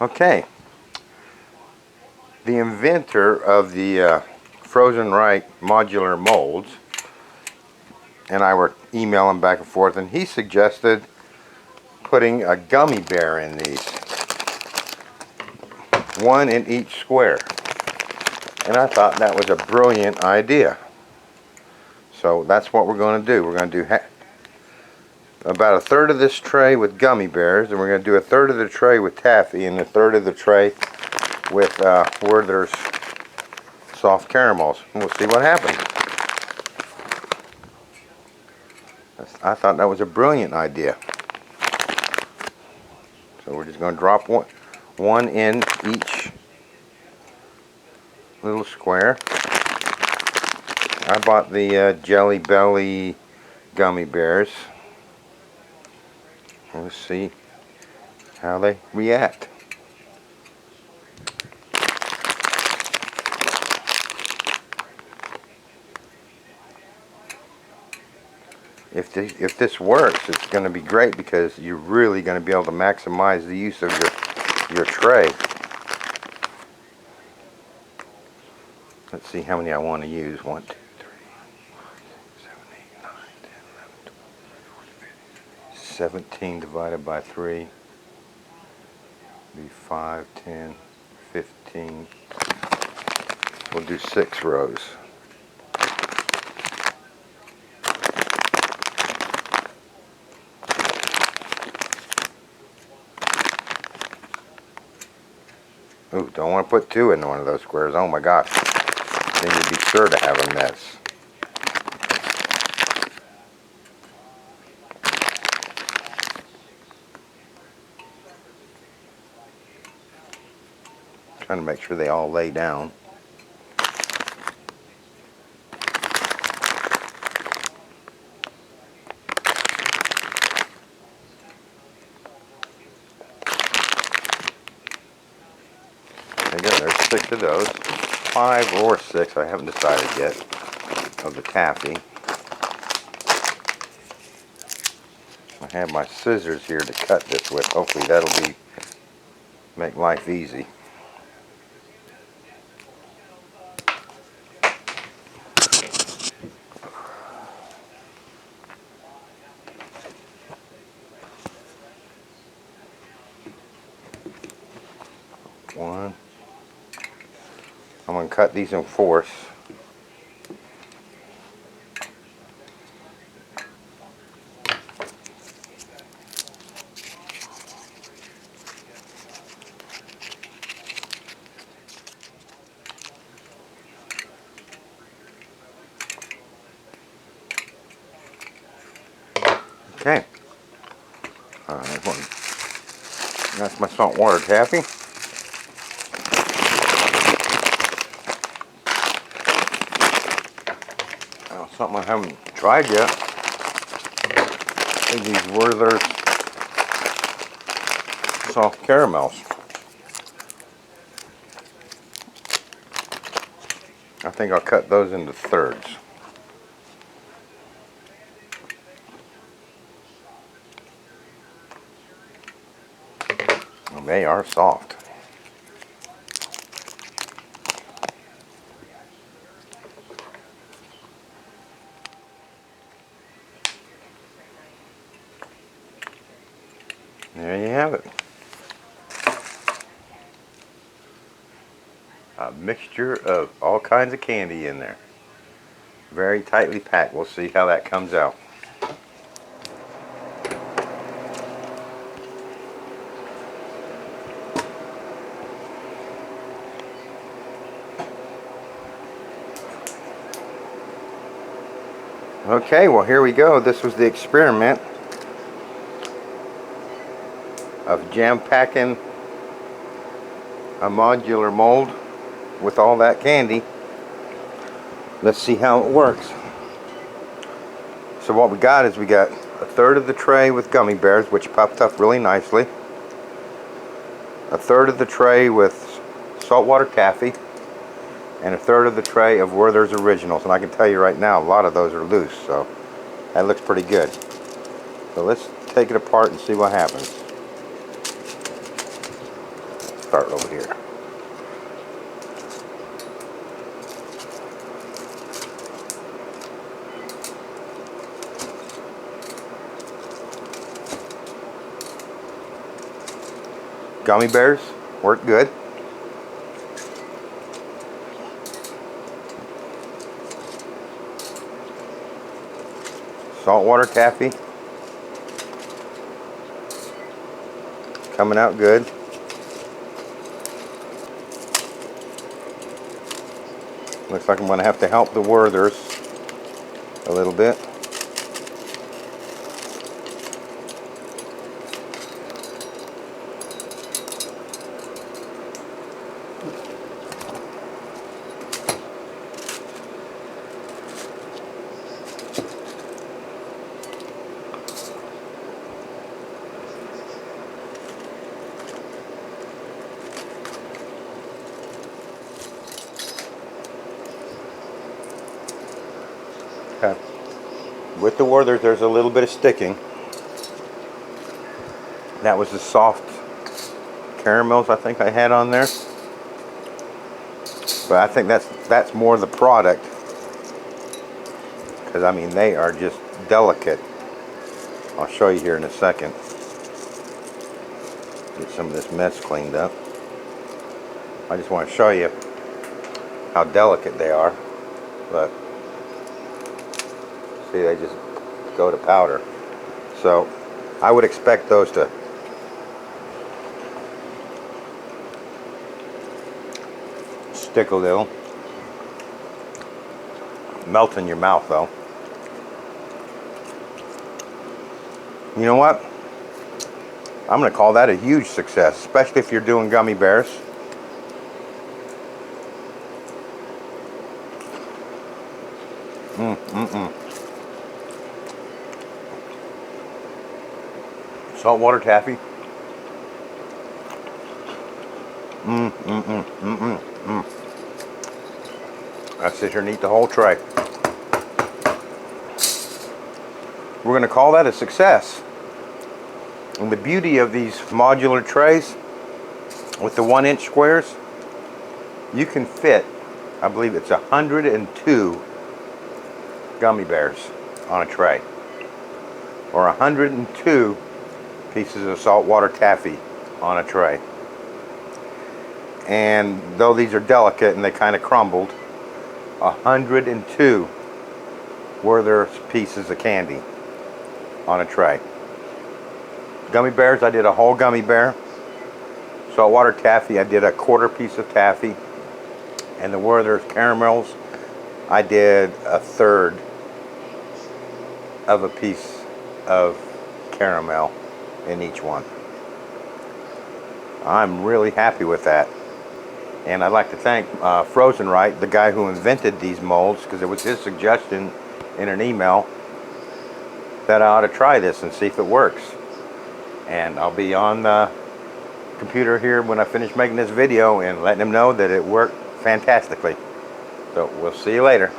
Okay, the inventor of the frozen right modular molds and I were emailing back and forth, and he suggested putting a gummy bear in these, one in each square, and I thought that was a brilliant idea. So that's what we're going to do. We're going to do about a third of this tray with gummy bears, and we're going to do a third of the tray with Taffy and a third of the tray with Werther's soft caramels. And we'll see what happens. I thought that was a brilliant idea. So we're just going to drop one in each little square. I bought the Jelly Belly gummy bears. Let's see how they react. If this works, it's going to be great because you're really going to be able to maximize the use of your tray. Let's see how many I want to use. 1, 2, 3, 7, 8, 9, 10, 11, 12, 17 divided by 3 be 5, 10, 15. We'll do 6 rows. Ooh, don't want to put 2 in one of those squares. Oh my gosh. Then you'd be sure to have a mess. Trying to make sure they all lay down. There you go, there's 6 of those. 5 or 6, I haven't decided yet, of the Taffy. I have my scissors here to cut this with. Hopefully that'll make life easy. One. I'm going to cut these in fourths. Okay. That's my salt water Taffy. Something I haven't tried yet is these Werther soft caramels. I think I'll cut those into thirds. Well, they are soft. There you have it. A mixture of all kinds of candy in there. Very tightly packed. We'll see how that comes out. Okay, well here we go. This was the experiment of jam packing a modular mold with all that candy. Let's see how it works. So what we got is we got a third of the tray with gummy bears, which puffed up really nicely, a third of the tray with saltwater Taffy, and a third of the tray of Werther's Originals. And I can tell you right now, a lot of those are loose, so that looks pretty good. So let's take it apart and see what happens. go here. Gummy bears work good. Saltwater taffy coming out good. Looks like I'm going to have to help the Werthers a little bit. Okay. With the Werthers, there's a little bit of sticking. That was the soft caramels I think I had on there. But I think that's more the product. Because I mean, they are just delicate. I'll show you here in a second. Get some of this mess cleaned up. I just want to show you how delicate they are. But see, they just go to powder. So I would expect those to stick a little. Melt in your mouth though. You know what? I'm going to call that a huge success, especially if you're doing gummy bears. Saltwater taffy. I sit here and eat the whole tray. We're going to call that a success. And the beauty of these modular trays with the 1-inch squares, you can fit, I believe it's 102 gummy bears on a tray, or 102 pieces of saltwater taffy on a tray. And though these are delicate and they kind of crumbled, 102 Werther pieces of candy on a tray. Gummy bears, I did a whole gummy bear. Saltwater taffy, I did a quarter piece of taffy. And the Werther's caramels, I did a third of a piece of caramel in each one. I'm really happy with that. And I'd like to thank Frozen Right, the guy who invented these molds, because it was his suggestion in an email that I ought to try this and see if it works. And I'll be on the computer here when I finish making this video and letting him know that it worked fantastically. So we'll see you later.